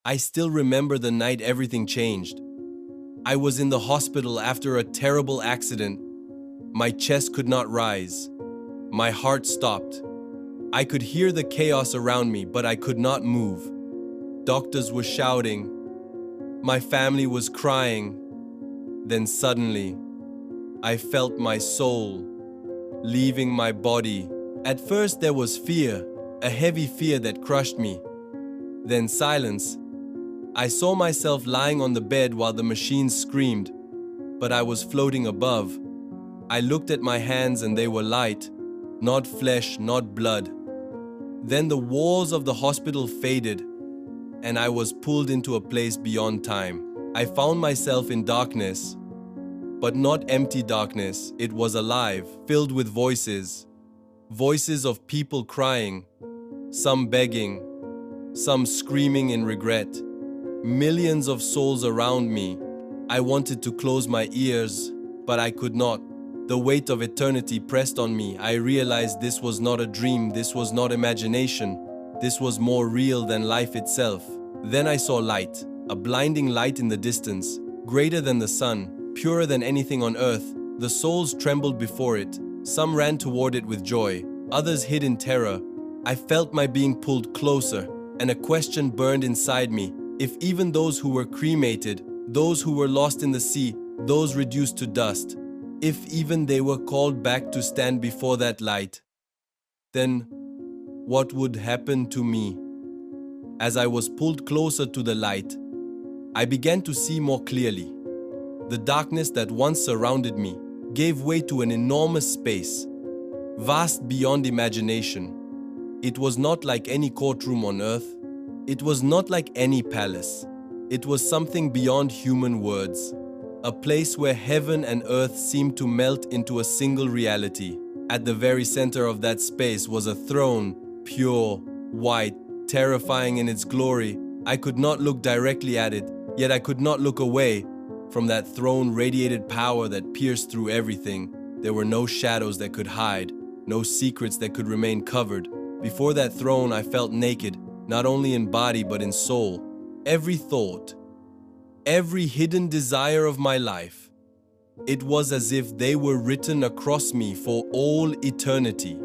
I still remember the night everything changed. I was in the hospital after a terrible accident. My chest could not rise. My heart stopped. I could hear the chaos around me, but I could not move. Doctors were shouting. My family was crying. Then suddenly, I felt my soul leaving my body. At first there was fear, a heavy fear that crushed me. Then silence. I saw myself lying on the bed while the machines screamed, but I was floating above. I looked at my hands and they were light, not flesh, not blood. Then the walls of the hospital faded, and I was pulled into a place beyond time. I found myself in darkness, but not empty darkness. It was alive, filled with voices. Voices of people crying, some begging, some screaming in regret. Millions of souls around me. I wanted to close my ears, but I could not. The weight of eternity pressed on me. I realized this was not a dream, this was not imagination. This was more real than life itself. Then I saw light, a blinding light in the distance, greater than the sun, purer than anything on earth. The souls trembled before it. Some ran toward it with joy, others hid in terror. I felt my being pulled closer, and a question burned inside me. If even those who were cremated, those who were lost in the sea, those reduced to dust, if even they were called back to stand before that light, then what would happen to me? As I was pulled closer to the light, I began to see more clearly. The darkness that once surrounded me gave way to an enormous space, vast beyond imagination. It was not like any courtroom on earth. It was not like any palace. It was something beyond human words, a place where heaven and earth seemed to melt into a single reality. At the very center of that space was a throne, pure, white, terrifying in its glory. I could not look directly at it, yet I could not look away. From that throne radiated power that pierced through everything. There were no shadows that could hide, no secrets that could remain covered. Before that throne, I felt naked, not only in body but in soul. Every thought, every hidden desire of my life, it was as if they were written across me for all eternity.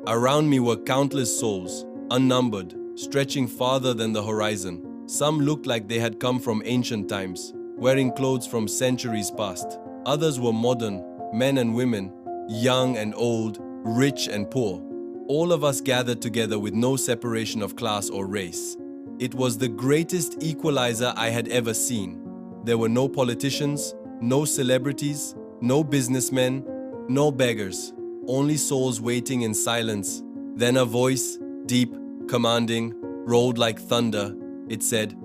Around me were countless souls, unnumbered, stretching farther than the horizon. Some looked like they had come from ancient times, wearing clothes from centuries past. Others were modern, men and women, young and old, rich and poor. All of us gathered together with no separation of class or race. It was the greatest equalizer I had ever seen. There were no politicians, no celebrities, no businessmen, no beggars, only souls waiting in silence. Then a voice, deep, commanding, rolled like thunder. It said,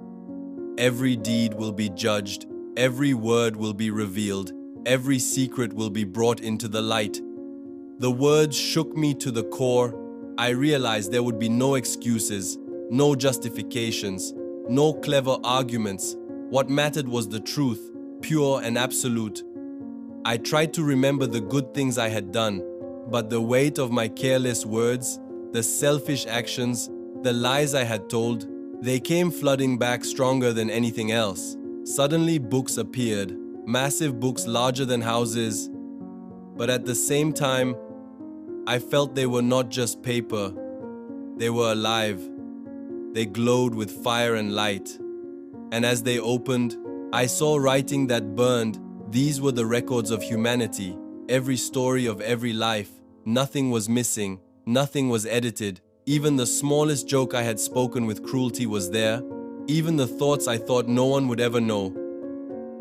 "Every deed will be judged, every word will be revealed, every secret will be brought into the light." The words shook me to the core. I realized there would be no excuses, no justifications, no clever arguments. What mattered was the truth, pure and absolute. I tried to remember the good things I had done, but the weight of my careless words, the selfish actions, the lies I had told, they came flooding back stronger than anything else. Suddenly books appeared, massive books larger than houses. But at the same time, I felt they were not just paper. They were alive. They glowed with fire and light. And as they opened, I saw writing that burned. These were the records of humanity, every story of every life. Nothing was missing, nothing was edited. Even the smallest joke I had spoken with cruelty was there. Even the thoughts I thought no one would ever know,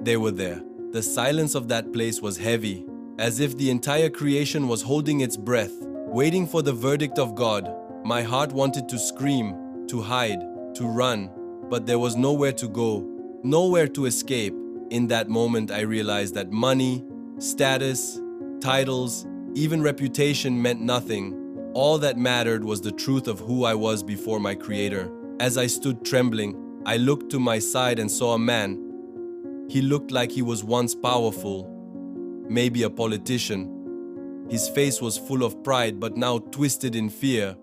they were there. The silence of that place was heavy, as if the entire creation was holding its breath, waiting for the verdict of God. My heart wanted to scream, to hide, to run, but there was nowhere to go, nowhere to escape. In that moment, I realized that money, status, titles, even reputation meant nothing. All that mattered was the truth of who I was before my Creator. As I stood trembling, I looked to my side and saw a man. He looked like he was once powerful, maybe a politician. His face was full of pride, but now twisted in fear.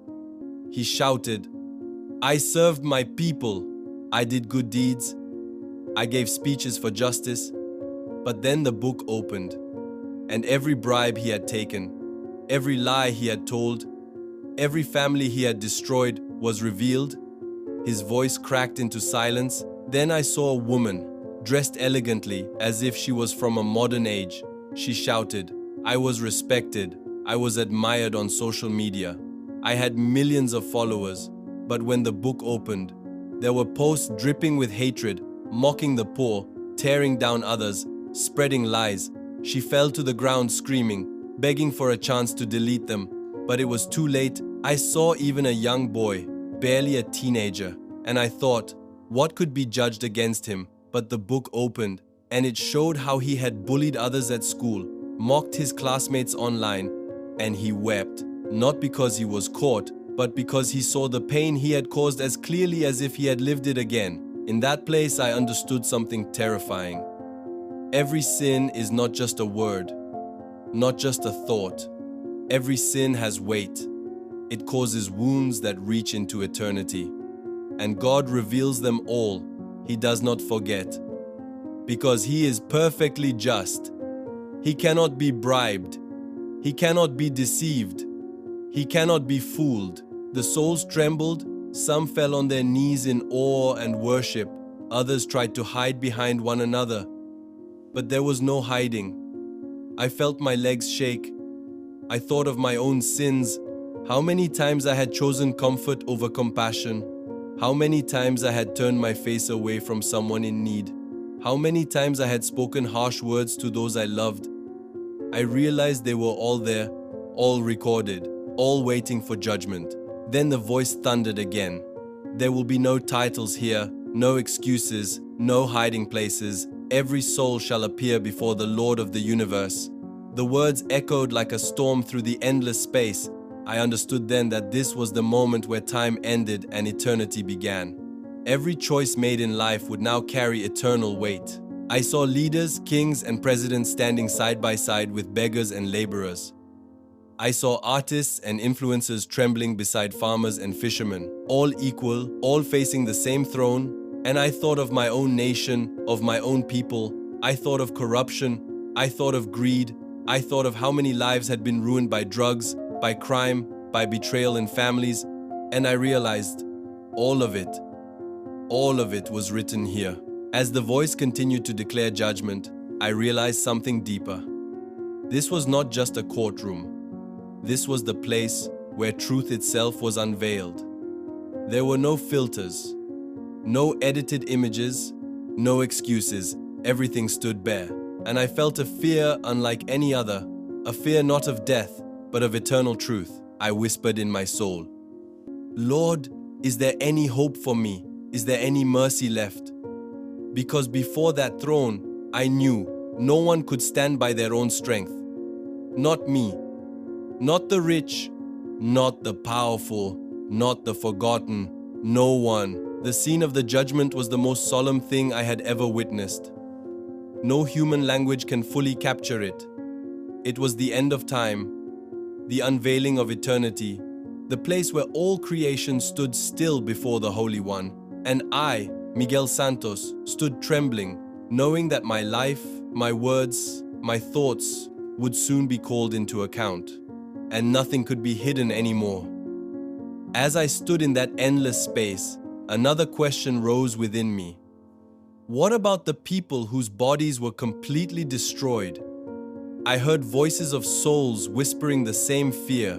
He shouted, "I served my people. I did good deeds. I gave speeches for justice. But then the book opened, and every bribe he had taken, every lie he had told, every family he had destroyed was revealed. His voice cracked into silence. Then I saw a woman, dressed elegantly as if she was from a modern age. She shouted. I was respected. I was admired on social media. I had millions of followers. But when the book opened, there were posts dripping with hatred, mocking the poor, tearing down others, spreading lies. She fell to the ground screaming, begging for a chance to delete them. But it was too late. I saw even a young boy, barely a teenager, and I thought, what could be judged against him? But the book opened, and it showed how he had bullied others at school, mocked his classmates online, and he wept, not because he was caught, but because he saw the pain he had caused as clearly as if he had lived it again. In that place, I understood something terrifying. Every sin is not just a word, not just a thought. Every sin has weight. It causes wounds that reach into eternity. And God reveals them all. He does not forget. Because He is perfectly just. He cannot be bribed. He cannot be deceived. He cannot be fooled. The souls trembled. Some fell on their knees in awe and worship. Others tried to hide behind one another. But there was no hiding. I felt my legs shake. I thought of my own sins. How many times I had chosen comfort over compassion. How many times I had turned my face away from someone in need. How many times I had spoken harsh words to those I loved. I realized they were all there, all recorded, all waiting for judgment. Then the voice thundered again. There will be no titles here, no excuses, no hiding places. Every soul shall appear before the Lord of the universe. The words echoed like a storm through the endless space. I understood then that this was the moment where time ended and eternity began. Every choice made in life would now carry eternal weight. I saw leaders, kings, and presidents standing side by side with beggars and laborers. I saw artists and influencers trembling beside farmers and fishermen, all equal, all facing the same throne. And I thought of my own nation, of my own people. I thought of corruption. I thought of greed. I thought of how many lives had been ruined by drugs, by crime, by betrayal in families, and I realized all of it was written here. As the voice continued to declare judgment, I realized something deeper. This was not just a courtroom. This was the place where truth itself was unveiled. There were no filters, no edited images, no excuses. Everything stood bare, and I felt a fear unlike any other, a fear not of death, but of eternal truth. I whispered in my soul, Lord, is there any hope for me? Is there any mercy left? Because before that throne, I knew no one could stand by their own strength. Not me, not the rich, not the powerful, not the forgotten, no one. The scene of the judgment was the most solemn thing I had ever witnessed. No human language can fully capture it. It was the end of time, the unveiling of eternity, the place where all creation stood still before the Holy One. And I, Miguel Santos, stood trembling, knowing that my life, my words, my thoughts would soon be called into account, and nothing could be hidden anymore. As I stood in that endless space, another question rose within me. What about the people whose bodies were completely destroyed? I heard voices of souls whispering the same fear.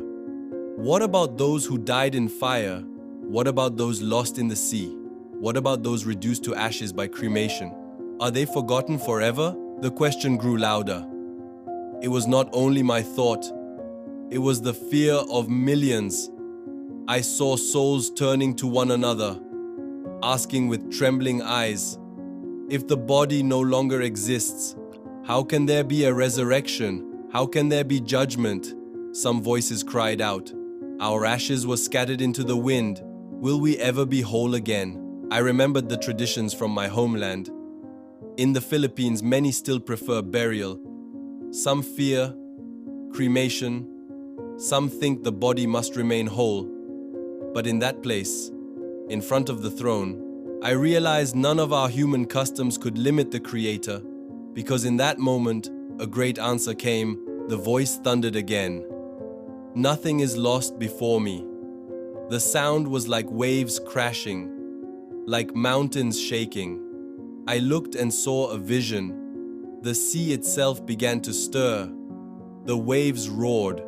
What about those who died in fire? What about those lost in the sea? What about those reduced to ashes by cremation? Are they forgotten forever? The question grew louder. It was not only my thought, it was the fear of millions. I saw souls turning to one another, asking with trembling eyes, if the body no longer exists, how can there be a resurrection? How can there be judgment? Some voices cried out. Our ashes were scattered into the wind. Will we ever be whole again? I remembered the traditions from my homeland. In the Philippines, many still prefer burial. Some fear cremation. Some think the body must remain whole. But in that place, in front of the throne, I realized none of our human customs could limit the Creator, because in that moment, a great answer came. The voice thundered again. Nothing is lost before me. The sound was like waves crashing, like mountains shaking. I looked and saw a vision. The sea itself began to stir. The waves roared,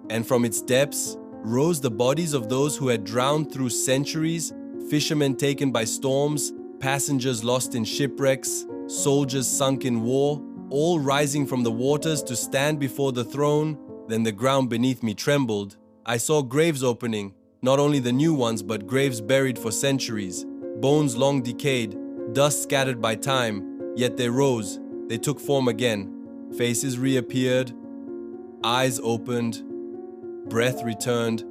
and from its depths rose the bodies of those who had drowned through centuries, fishermen taken by storms, passengers lost in shipwrecks, soldiers sunk in war, all rising from the waters to stand before the throne. Then the ground beneath me trembled. I saw graves opening, not only the new ones, but graves buried for centuries, bones long decayed, dust scattered by time, yet they rose, they took form again. Faces reappeared, eyes opened, breath returned,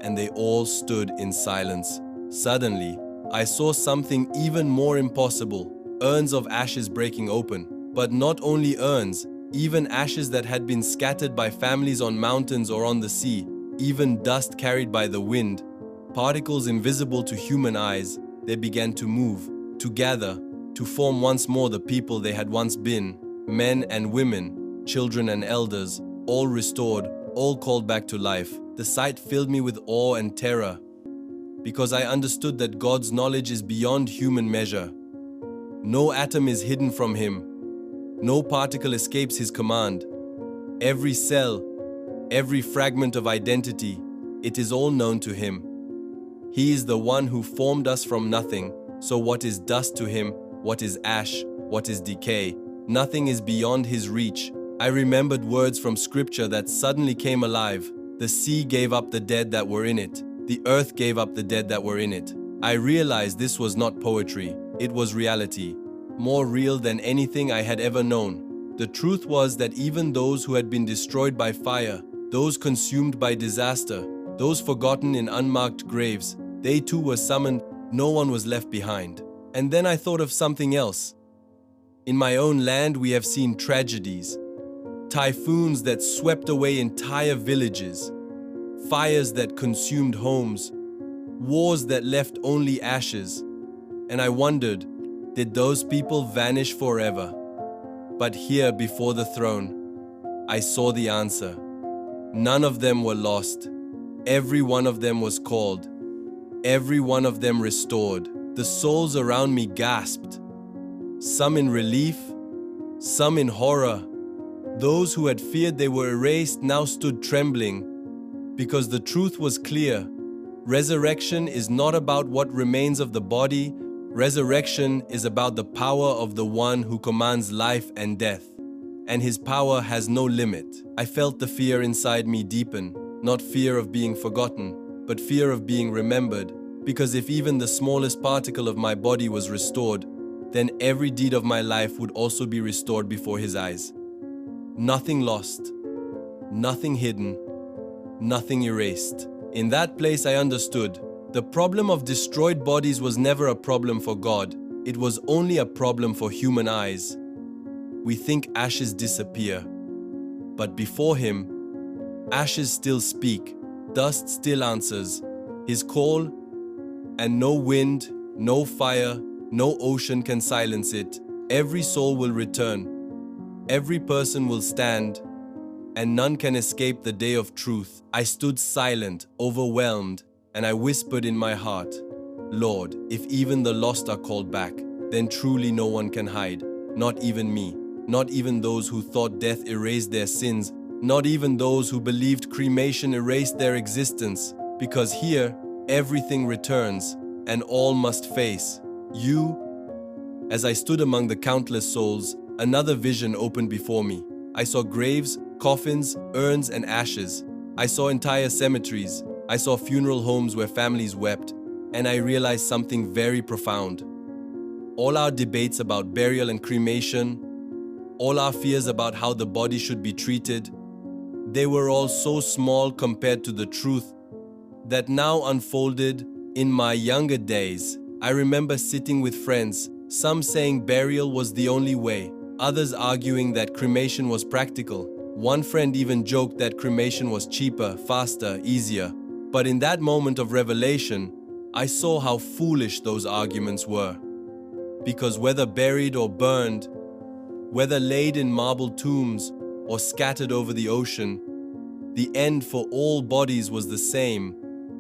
and they all stood in silence. Suddenly, I saw something even more impossible, urns of ashes breaking open. But not only urns, even ashes that had been scattered by families on mountains or on the sea, even dust carried by the wind, particles invisible to human eyes, they began to move, to gather, to form once more the people they had once been, men and women, children and elders, all restored, all called back to life. The sight filled me with awe and terror, because I understood that God's knowledge is beyond human measure. No atom is hidden from Him. No particle escapes His command. Every cell, every fragment of identity, it is all known to Him. He is the one who formed us from nothing, so what is dust to Him, what is ash, what is decay, nothing is beyond His reach. I remembered words from Scripture that suddenly came alive. The sea gave up the dead that were in it. The earth gave up the dead that were in it. I realized this was not poetry, it was reality, more real than anything I had ever known. The truth was that even those who had been destroyed by fire, those consumed by disaster, those forgotten in unmarked graves, they too were summoned. No one was left behind. And then I thought of something else. In my own land, we have seen tragedies, typhoons that swept away entire villages, fires that consumed homes, wars that left only ashes. And I wondered, did those people vanish forever? But here before the throne, I saw the answer. None of them were lost. Every one of them was called. Every one of them restored. The souls around me gasped, some in relief, some in horror. Those who had feared they were erased now stood trembling, because the truth was clear. Resurrection is not about what remains of the body. Resurrection is about the power of the one who commands life and death, and His power has no limit. I felt the fear inside me deepen, not fear of being forgotten, but fear of being remembered, because if even the smallest particle of my body was restored, then every deed of my life would also be restored before His eyes. Nothing lost, nothing hidden, nothing erased. In that place I understood, the problem of destroyed bodies was never a problem for God. It was only a problem for human eyes. We think ashes disappear, but before Him, ashes still speak, dust still answers His call, and no wind, no fire, no ocean can silence it. Every soul will return. Every person will stand, and none can escape the day of truth. I stood silent, overwhelmed, and I whispered in my heart, Lord, if even the lost are called back, then truly no one can hide, not even me, not even those who thought death erased their sins, not even those who believed cremation erased their existence, because here, everything returns, and all must face you. As I stood among the countless souls, another vision opened before me. I saw graves, coffins, urns, and ashes. I saw entire cemeteries. I saw funeral homes where families wept, and I realized something very profound. All our debates about burial and cremation, all our fears about how the body should be treated, they were all so small compared to the truth that now unfolded. In my younger days, I remember sitting with friends, some saying burial was the only way, others arguing that cremation was practical. One friend even joked that cremation was cheaper, faster, easier. But in that moment of revelation, I saw how foolish those arguments were. Because whether buried or burned, whether laid in marble tombs or scattered over the ocean, the end for all bodies was the same.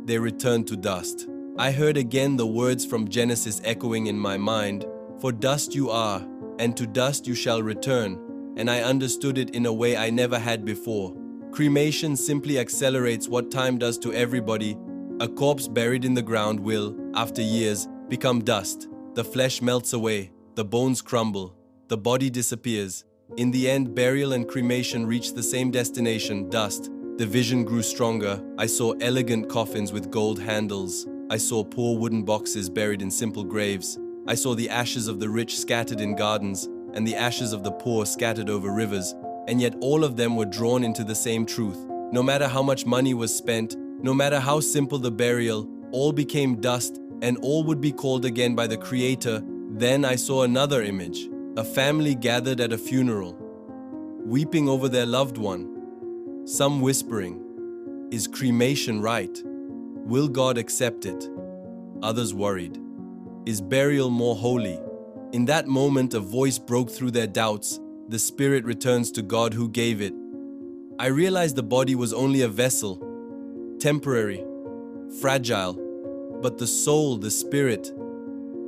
They returned to dust. I heard again the words from Genesis echoing in my mind, "For dust you are, and to dust you shall return," and I understood it in a way I never had before. Cremation simply accelerates what time does to everybody. A corpse buried in the ground will, after years, become dust. The flesh melts away, the bones crumble, the body disappears. In the end, burial and cremation reach the same destination, dust. The vision grew stronger. I saw elegant coffins with gold handles. I saw poor wooden boxes buried in simple graves. I saw the ashes of the rich scattered in gardens, and the ashes of the poor scattered over rivers, and yet all of them were drawn into the same truth. No matter how much money was spent, no matter how simple the burial, all became dust, and all would be called again by the Creator. Then I saw another image, a family gathered at a funeral, weeping over their loved one. Some whispering, "Is cremation right? Will God accept it?" Others worried, "Is burial more holy?" In that moment, a voice broke through their doubts. The spirit returns to God who gave it. I realized the body was only a vessel, temporary, fragile, but the soul, the spirit,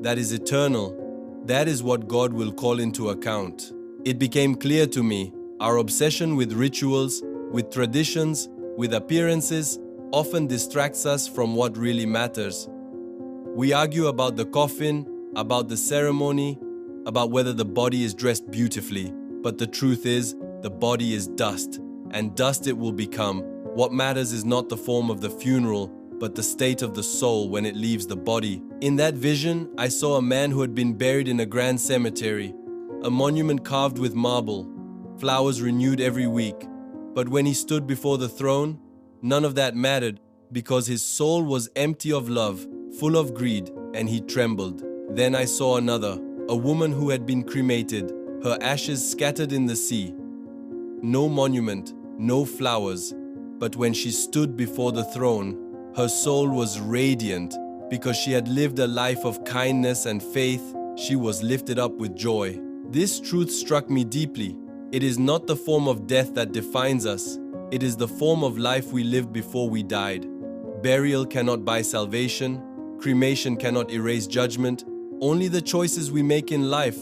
that is eternal, that is what God will call into account. It became clear to me, our obsession with rituals, with traditions, with appearances, often distracts us from what really matters. We argue about the coffin, about the ceremony, about whether the body is dressed beautifully, but the truth is, the body is dust, and dust it will become. What matters is not the form of the funeral, but the state of the soul when it leaves the body. In that vision, I saw a man who had been buried in a grand cemetery, a monument carved with marble, flowers renewed every week. But when he stood before the throne, none of that mattered, because his soul was empty of love, full of greed, and he trembled. Then I saw another, a woman who had been cremated, her ashes scattered in the sea. No monument, no flowers, but when she stood before the throne, her soul was radiant. Because she had lived a life of kindness and faith, she was lifted up with joy. This truth struck me deeply. It is not the form of death that defines us. It is the form of life we lived before we died. Burial cannot buy salvation. Cremation cannot erase judgment. Only the choices we make in life,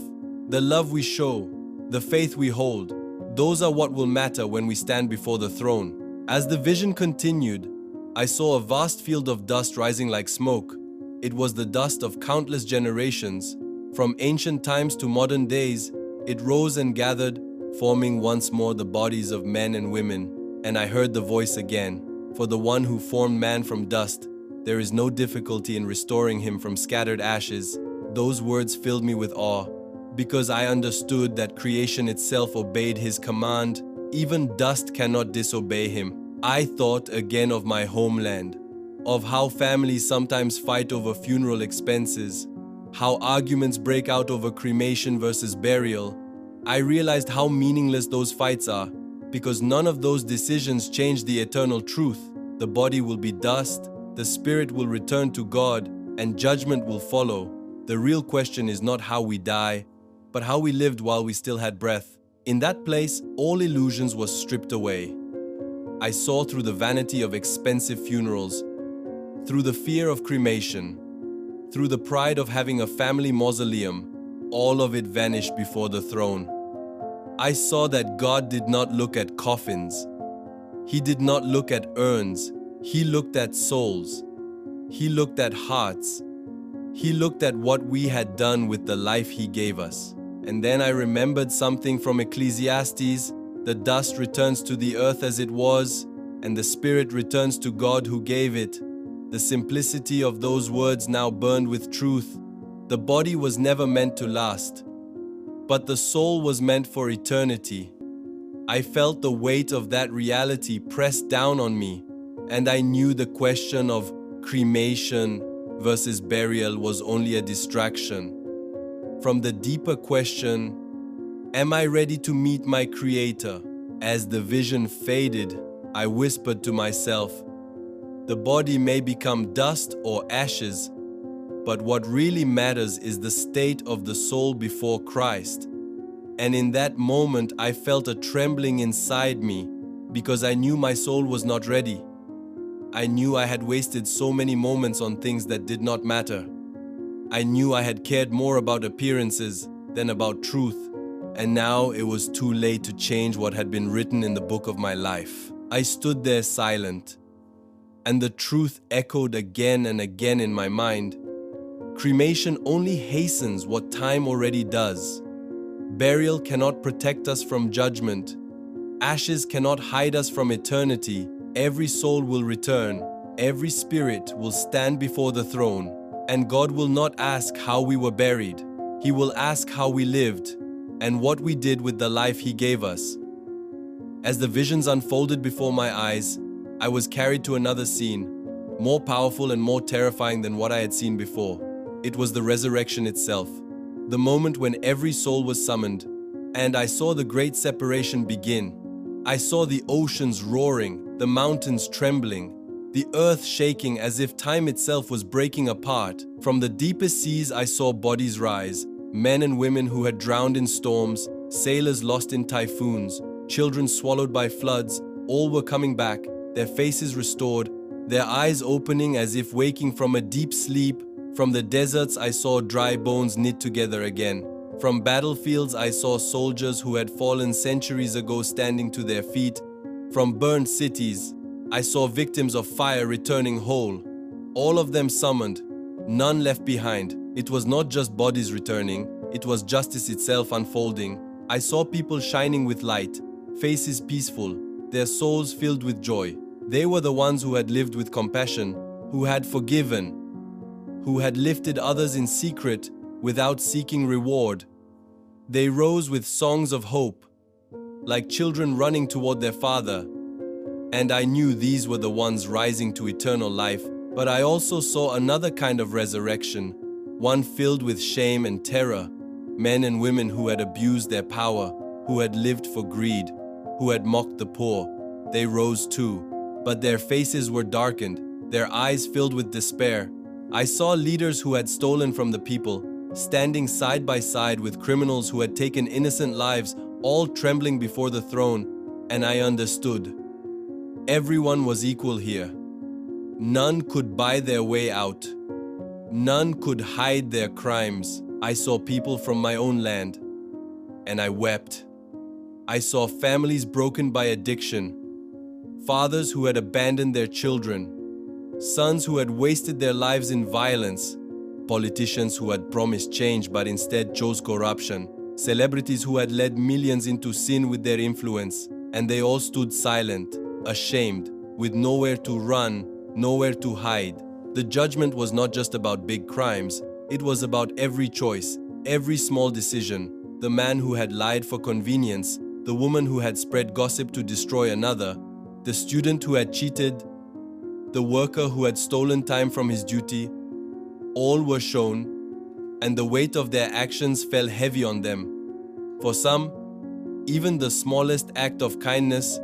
the love we show, the faith we hold, those are what will matter when we stand before the throne. As the vision continued, I saw a vast field of dust rising like smoke. It was the dust of countless generations. From ancient times to modern days, it rose and gathered, forming once more the bodies of men and women. And I heard the voice again, "For the one who formed man from dust, there is no difficulty in restoring him from scattered ashes." Those words filled me with awe, because I understood that creation itself obeyed his command. Even dust cannot disobey him. I thought again of my homeland, of how families sometimes fight over funeral expenses, how arguments break out over cremation versus burial. I realized how meaningless those fights are, because none of those decisions change the eternal truth. The body will be dust, the spirit will return to God, and judgment will follow. The real question is not how we die, but how we lived while we still had breath. In that place, all illusions were stripped away. I saw through the vanity of expensive funerals, through the fear of cremation, through the pride of having a family mausoleum. All of it vanished before the throne. I saw that God did not look at coffins. He did not look at urns. He looked at souls. He looked at hearts. He looked at what we had done with the life He gave us. And then I remembered something from Ecclesiastes. The dust returns to the earth as it was, and the spirit returns to God who gave it. The simplicity of those words now burned with truth. The body was never meant to last, but the soul was meant for eternity. I felt the weight of that reality pressed down on me, and I knew the question of cremation versus burial was only a distraction from the deeper question, am I ready to meet my Creator? As the vision faded, I whispered to myself, the body may become dust or ashes, But what really matters is the state of the soul before Christ. And in that moment, I felt a trembling inside me because I knew my soul was not ready. I knew I had wasted so many moments on things that did not matter. I knew I had cared more about appearances than about truth, and now it was too late to change what had been written in the book of my life. I stood there silent, and the truth echoed again and again in my mind. Cremation only hastens what time already does. Burial cannot protect us from judgment. Ashes cannot hide us from eternity. Every soul will return. Every spirit will stand before the throne. And God will not ask how we were buried. He will ask how we lived and what we did with the life He gave us. As the visions unfolded before my eyes, I was carried to another scene, more powerful and more terrifying than what I had seen before. It was the resurrection itself, the moment when every soul was summoned, and I saw the great separation begin. I saw the oceans roaring, the mountains trembling, the earth shaking as if time itself was breaking apart. From the deepest seas I saw bodies rise, men and women who had drowned in storms, sailors lost in typhoons, children swallowed by floods. All were coming back, their faces restored, their eyes opening as if waking from a deep sleep. From the deserts I saw dry bones knit together again. From battlefields I saw soldiers who had fallen centuries ago standing to their feet. From burned cities I saw victims of fire returning whole. All of them summoned, none left behind. It was not just bodies returning, it was justice itself unfolding. I saw people shining with light, faces peaceful, their souls filled with joy. They were the ones who had lived with compassion, who had forgiven, who had lifted others in secret without seeking reward. They rose with songs of hope, like children running toward their father. And I knew these were the ones rising to eternal life. But I also saw another kind of resurrection, one filled with shame and terror. Men and women who had abused their power, who had lived for greed, who had mocked the poor. They rose too, but their faces were darkened, their eyes filled with despair. I saw leaders who had stolen from the people, standing side by side with criminals who had taken innocent lives, all trembling before the throne, and I understood. Everyone was equal here. None could buy their way out. None could hide their crimes. I saw people from my own land, and I wept. I saw families broken by addiction, fathers who had abandoned their children, sons who had wasted their lives in violence, politicians who had promised change but instead chose corruption, celebrities who had led millions into sin with their influence, and they all stood silent, ashamed, with nowhere to run, nowhere to hide. The judgment was not just about big crimes, it was about every choice, every small decision. The man who had lied for convenience, the woman who had spread gossip to destroy another, the student who had cheated, the worker who had stolen time from his duty, all were shown, and the weight of their actions fell heavy on them. For some, even the smallest act of kindness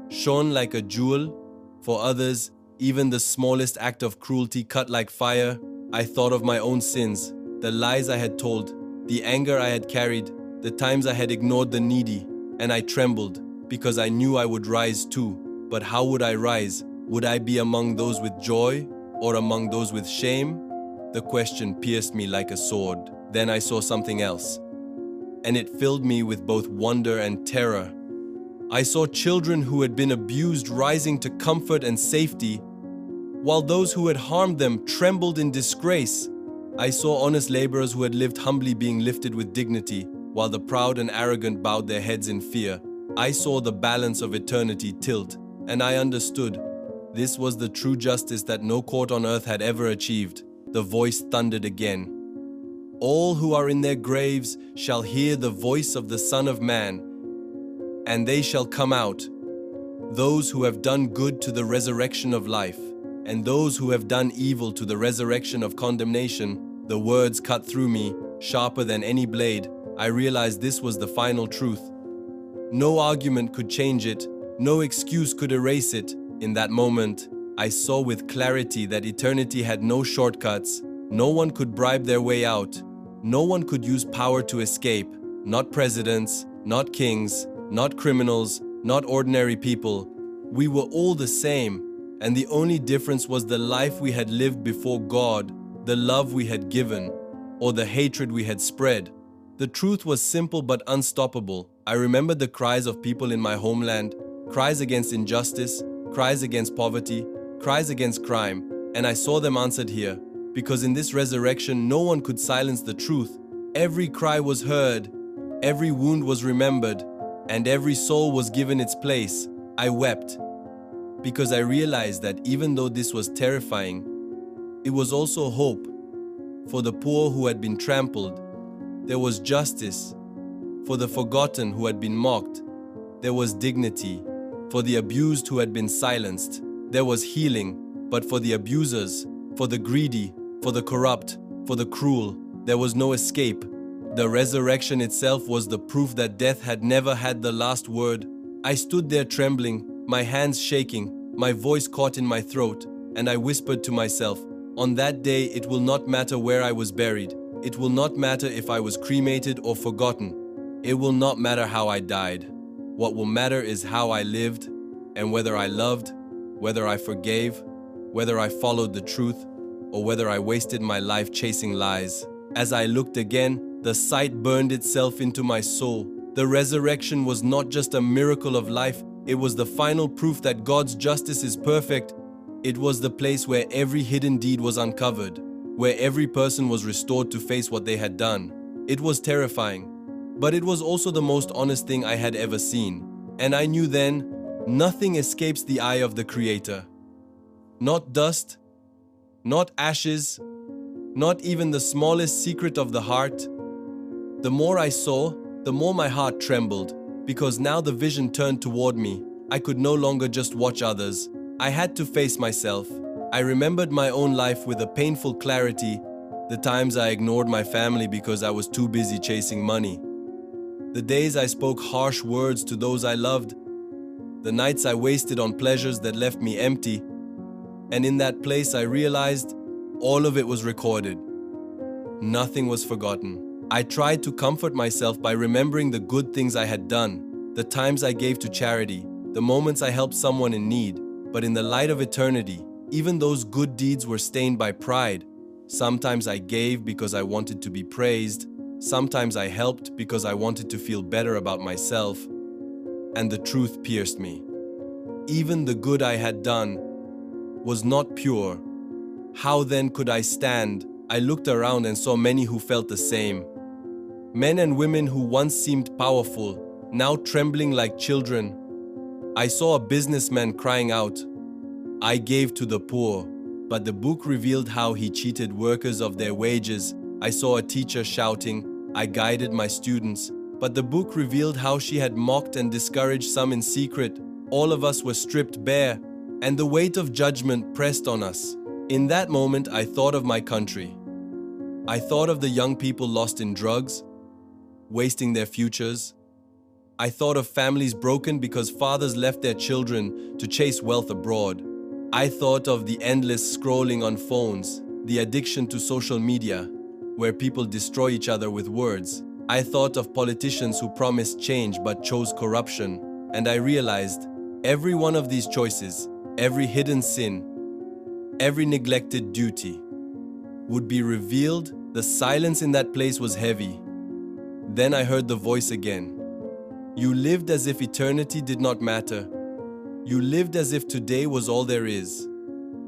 shone like a jewel. For others, even the smallest act of cruelty cut like fire. I thought of my own sins, the lies I had told, the anger I had carried, the times I had ignored the needy, and I trembled because I knew I would rise too. But how would I rise? Would I be among those with joy or among those with shame? The question pierced me like a sword. Then I saw something else, and it filled me with both wonder and terror. I saw children who had been abused rising to comfort and safety, while those who had harmed them trembled in disgrace. I saw honest laborers who had lived humbly being lifted with dignity, while the proud and arrogant bowed their heads in fear. I saw the balance of eternity tilt, and I understood. This was the true justice that no court on earth had ever achieved. The voice thundered again. All who are in their graves shall hear the voice of the Son of Man, and they shall come out, those who have done good to the resurrection of life, and those who have done evil to the resurrection of condemnation. The words cut through me, sharper than any blade. I realized this was the final truth. No argument could change it, no excuse could erase it. In that moment, I saw with clarity that eternity had no shortcuts, No one could bribe their way out. No one could use power to escape. Not presidents, not kings, not criminals, not ordinary people. We were all the same, and the only difference was the life we had lived before God, the love we had given, or the hatred we had spread. The truth was simple but unstoppable. I remembered the cries of people in my homeland, cries against injustice, cries against poverty, cries against crime, and I saw them answered here. Because in this resurrection, no one could silence the truth. Every cry was heard, every wound was remembered, and every soul was given its place. I wept, because I realized that even though this was terrifying, it was also hope. For the poor who had been trampled, there was justice. For the forgotten who had been mocked, there was dignity. For the abused who had been silenced, there was healing. But for the abusers, for the greedy, for the corrupt, for the cruel, there was no escape. The resurrection itself was the proof that death had never had the last word. I stood there trembling, my hands shaking, my voice caught in my throat, and I whispered to myself, on that day it will not matter where I was buried. It will not matter if I was cremated or forgotten. It will not matter how I died. What will matter is how I lived, and whether I loved, whether I forgave, whether I followed the truth, or whether I wasted my life chasing lies. As I looked again, the sight burned itself into my soul. The resurrection was not just a miracle of life, it was the final proof that God's justice is perfect. It was the place where every hidden deed was uncovered, where every person was restored to face what they had done. It was terrifying, but it was also the most honest thing I had ever seen. And I knew then, nothing escapes the eye of the Creator. Not dust, not ashes, not even the smallest secret of the heart. The more I saw, the more my heart trembled, because now the vision turned toward me. I could no longer just watch others. I had to face myself. I remembered my own life with a painful clarity, the times I ignored my family because I was too busy chasing money, the days I spoke harsh words to those I loved, the nights I wasted on pleasures that left me empty. And in that place I realized all of it was recorded. Nothing was forgotten. I tried to comfort myself by remembering the good things I had done, the times I gave to charity, the moments I helped someone in need. But in the light of eternity, even those good deeds were stained by pride. Sometimes I gave because I wanted to be praised. Sometimes I helped because I wanted to feel better about myself. And the truth pierced me. Even the good I had done was not pure. How then could I stand? I looked around and saw many who felt the same. Men and women who once seemed powerful, now trembling like children. I saw a businessman crying out, I gave to the poor, but the book revealed how he cheated workers of their wages. I saw a teacher shouting, I guided my students, but the book revealed how she had mocked and discouraged some in secret. All of us were stripped bare, and the weight of judgment pressed on us. In that moment, I thought of my country. I thought of the young people lost in drugs, wasting their futures. I thought of families broken because fathers left their children to chase wealth abroad. I thought of the endless scrolling on phones, the addiction to social media, where people destroy each other with words. I thought of politicians who promised change but chose corruption. And I realized every one of these choices, every hidden sin, every neglected duty, would be revealed. The silence in that place was heavy. Then I heard the voice again. You lived as if eternity did not matter. You lived as if today was all there is.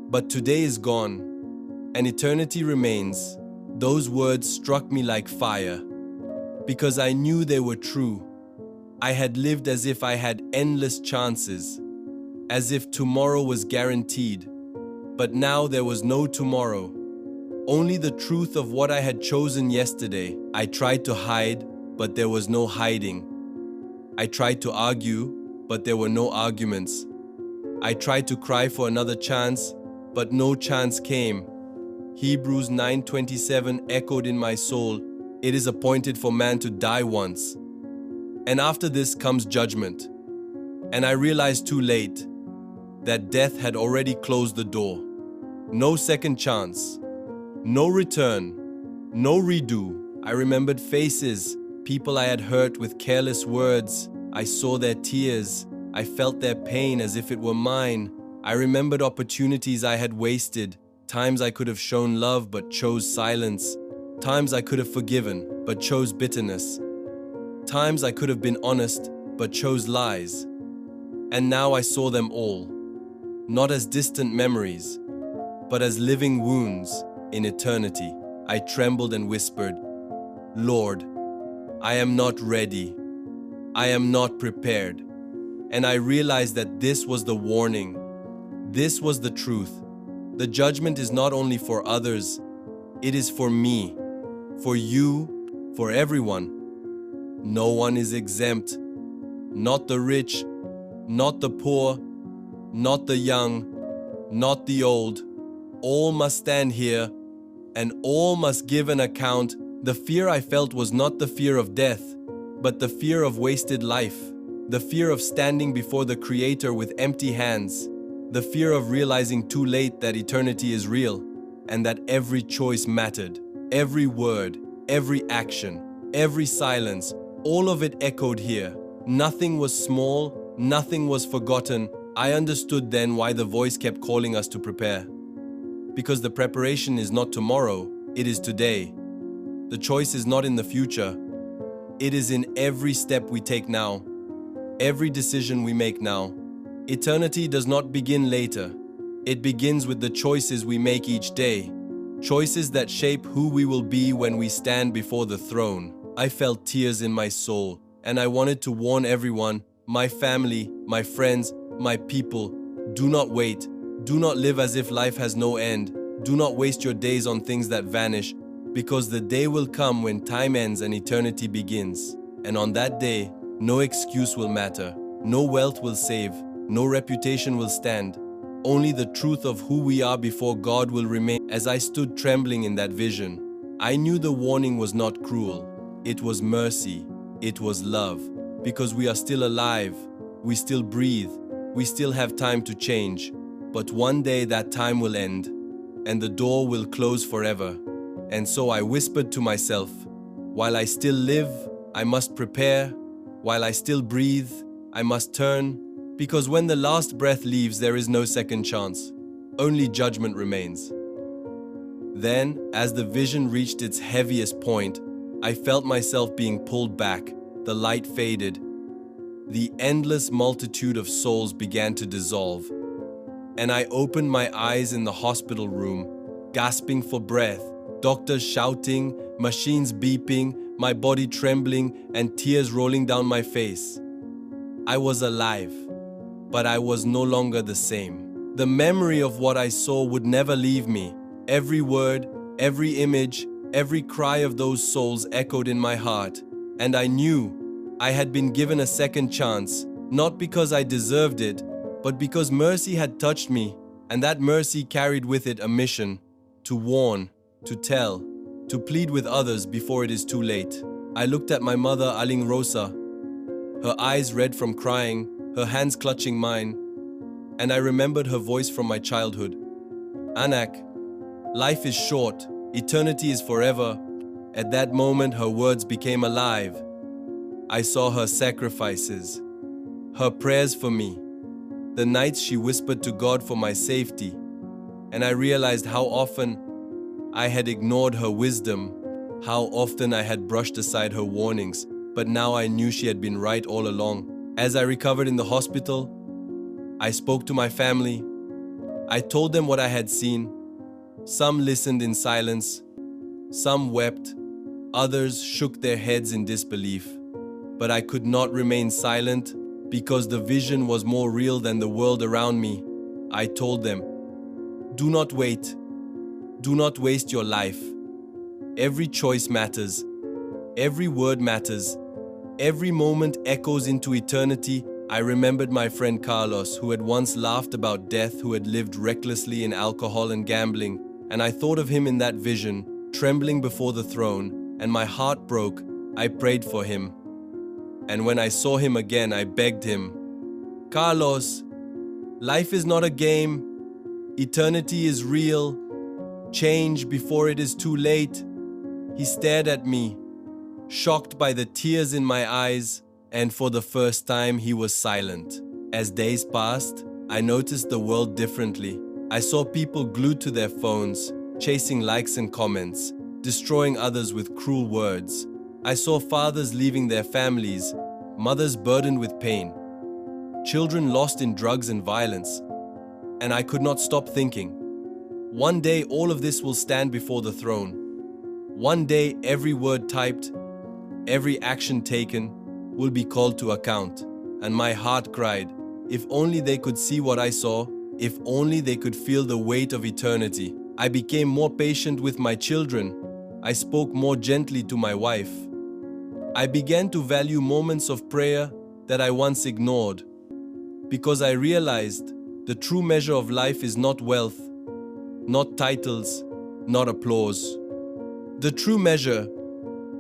But today is gone, and eternity remains. Those words struck me like fire, because I knew they were true. I had lived as if I had endless chances, as if tomorrow was guaranteed. But now there was no tomorrow, only the truth of what I had chosen yesterday. I tried to hide, but there was no hiding. I tried to argue, but there were no arguments. I tried to cry for another chance, but no chance came. Hebrews 9:27 echoed in my soul, it is appointed for man to die once. And after this comes judgment. And I realized too late that death had already closed the door. No second chance, No return, no redo. I remembered faces, people I had hurt with careless words. I saw their tears. I felt their pain as if it were mine. I remembered opportunities I had wasted, times I could have shown love but chose silence, times I could have forgiven but chose bitterness, times I could have been honest but chose lies. And now I saw them all, not as distant memories, but as living wounds in eternity. I trembled and whispered, Lord, I am not ready. I am not prepared. And I realized that this was the warning. This was the truth. The judgment is not only for others, it is for me, for you, for everyone. No one is exempt. Not the rich, not the poor, not the young, not the old. All must stand here, and all must give an account. The fear I felt was not the fear of death, but the fear of wasted life, the fear of standing before the Creator with empty hands, the fear of realizing too late that eternity is real, and that every choice mattered, every word, every action, every silence, all of it echoed here. Nothing was small, nothing was forgotten. I understood then why the voice kept calling us to prepare. Because the preparation is not tomorrow, it is today. The choice is not in the future, it is in every step we take now, every decision we make now. Eternity does not begin later. It begins with the choices we make each day, choices that shape who we will be when we stand before the throne. I felt tears in my soul, and I wanted to warn everyone, my family, my friends, my people, do not wait. Do not live as if life has no end. Do not waste your days on things that vanish, because the day will come when time ends and eternity begins. And on that day, no excuse will matter, no wealth will save, no reputation will stand. Only the truth of who we are before God will remain. As I stood trembling in that vision, I knew the warning was not cruel. It was mercy. It was love. Because we are still alive, we still breathe, we still have time to change. But one day that time will end, and the door will close forever. And so I whispered to myself, while I still live, I must prepare. While I still breathe, I must turn. Because when the last breath leaves, there is no second chance. Only judgment remains. Then, as the vision reached its heaviest point, I felt myself being pulled back. The light faded. The endless multitude of souls began to dissolve. And I opened my eyes in the hospital room, gasping for breath, doctors shouting, machines beeping, my body trembling, and tears rolling down my face. I was alive, but I was no longer the same. The memory of what I saw would never leave me. Every word, every image, every cry of those souls echoed in my heart, and I knew I had been given a second chance, not because I deserved it, but because mercy had touched me, and that mercy carried with it a mission: to warn, to tell, to plead with others before it is too late. I looked at my mother, Aling Rosa, her eyes red from crying, her hands clutching mine, and I remembered her voice from my childhood. Anak, life is short, eternity is forever. At that moment, her words became alive. I saw her sacrifices, her prayers for me, the nights she whispered to God for my safety, and I realized how often I had ignored her wisdom, how often I had brushed aside her warnings, but now I knew she had been right all along. As I recovered in the hospital, I spoke to my family. I told them what I had seen. Some listened in silence, some wept, others shook their heads in disbelief. But I could not remain silent because the vision was more real than the world around me. I told them, do not wait. Do not waste your life. Every choice matters. Every word matters. Every moment echoes into eternity. I remembered my friend Carlos, who had once laughed about death, who had lived recklessly in alcohol and gambling, and I thought of him in that vision, trembling before the throne, and my heart broke. I prayed for him. And when I saw him again, I begged him, Carlos, life is not a game. Eternity is real. Change before it is too late. He stared at me, shocked by the tears in my eyes, and for the first time he was silent. As days passed, I noticed the world differently. I saw people glued to their phones, chasing likes and comments, destroying others with cruel words. I saw fathers leaving their families, mothers burdened with pain, children lost in drugs and violence. And I could not stop thinking, one day all of this will stand before the throne. One day every word typed, every action taken will be called to account. And my heart cried, if only they could see what I saw, if only they could feel the weight of eternity. I became more patient with my children. I spoke more gently to my wife. I began to value moments of prayer that I once ignored, because I realized the true measure of life is not wealth, not titles, not applause. The true measure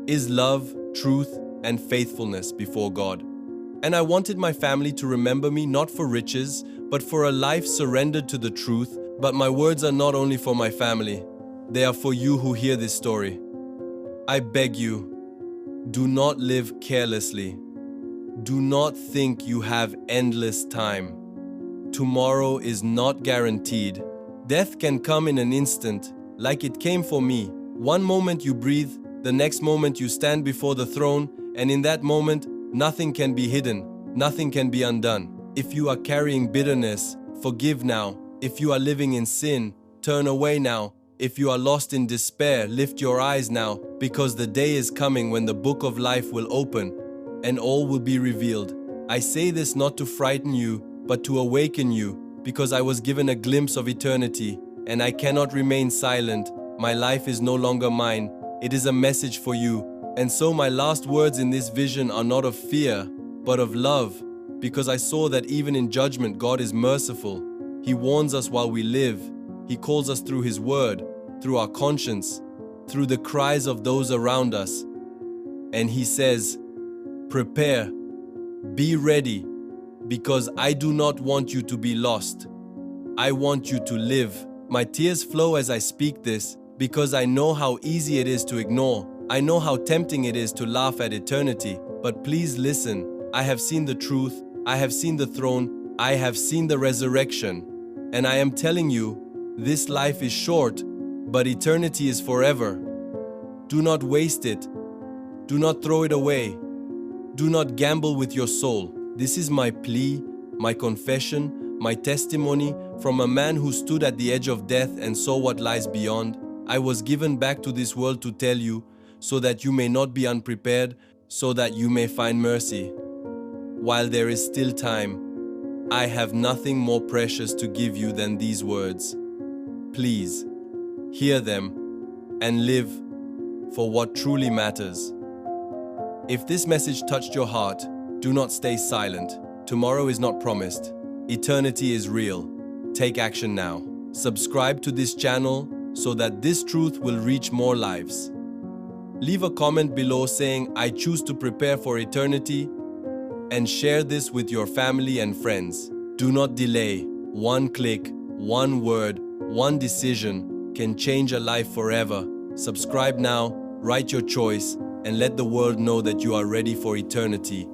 is love, truth, and faithfulness before God. And I wanted my family to remember me not for riches, but for a life surrendered to the truth. But my words are not only for my family, they are for you who hear this story. I beg you, do not live carelessly. Do not think you have endless time. Tomorrow is not guaranteed. Death can come in an instant, like it came for me. One moment you breathe, the next moment you stand before the throne, and in that moment, nothing can be hidden, nothing can be undone. If you are carrying bitterness, forgive now. If you are living in sin, turn away now. If you are lost in despair, lift your eyes now, because the day is coming when the book of life will open and all will be revealed. I say this not to frighten you, but to awaken you, because I was given a glimpse of eternity, and I cannot remain silent. My life is no longer mine. It is a message for you. And so my last words in this vision are not of fear, but of love, because I saw that even in judgment, God is merciful. He warns us while we live. He calls us through His word, through our conscience, through the cries of those around us. And He says, prepare, be ready, because I do not want you to be lost. I want you to live. My tears flow as I speak this, because I know how easy it is to ignore. I know how tempting it is to laugh at eternity. But please listen. I have seen the truth. I have seen the throne. I have seen the resurrection. And I am telling you, this life is short, but eternity is forever. Do not waste it. Do not throw it away. Do not gamble with your soul. This is my plea, my confession, my testimony from a man who stood at the edge of death and saw what lies beyond. I was given back to this world to tell you, so that you may not be unprepared, so that you may find mercy. While there is still time, I have nothing more precious to give you than these words. Please, hear them and live for what truly matters. If this message touched your heart, do not stay silent. Tomorrow is not promised. Eternity is real. Take action now. Subscribe to this channel so that this truth will reach more lives. Leave a comment below saying, I choose to prepare for eternity, and share this with your family and friends. Do not delay. One click, one word, one decision can change a life forever. Subscribe now, write your choice, and let the world know that you are ready for eternity.